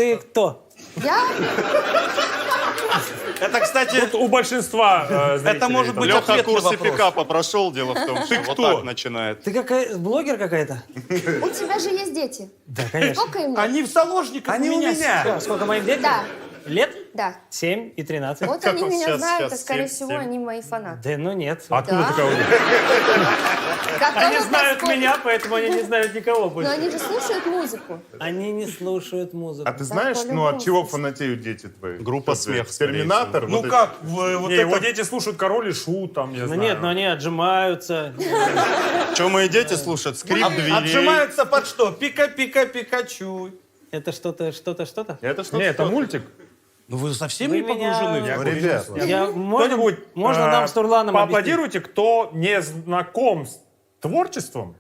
Ты кто? Я? Это, кстати, У большинства зрителей это может быть Леха ответный курсы вопрос. пикапа прошел, дело в том, что вот кто? так начинает. Ты блогер какая-то? У тебя же есть дети. Да, конечно. Сколько им лет? Они в заложниках Они у у меня. меня. сидят. Сколько моих детей? Да, Лет? да. 7 и 13. Вот Как они он меня сейчас, знают, сейчас, и, скорее 7, всего, 7. они мои фанаты. Да, ну нет. Откуда Да. такого? Готова Они знают поспорить? меня, поэтому они не знают никого Но больше. они же слушают музыку. Они не слушают музыку. А ты знаешь, ну от чего фанатеют дети твои? Группа Что ты, «Смех», скорее Терминатор? Ну вот эти- как, вот Не, его это... дети слушают Король и Шут, там, я Ну знаю. нет, но они отжимаются. Что мои дети слушают? Скрип дверей. Отжимаются под что? Пика-пика-пикачу. Это что-то? Это что? Не, это мультик. Ну вы совсем Вы не погружены? меня- Ну, ребят, Можно нам с Турланом поаплодируйте, кто не знаком с творчеством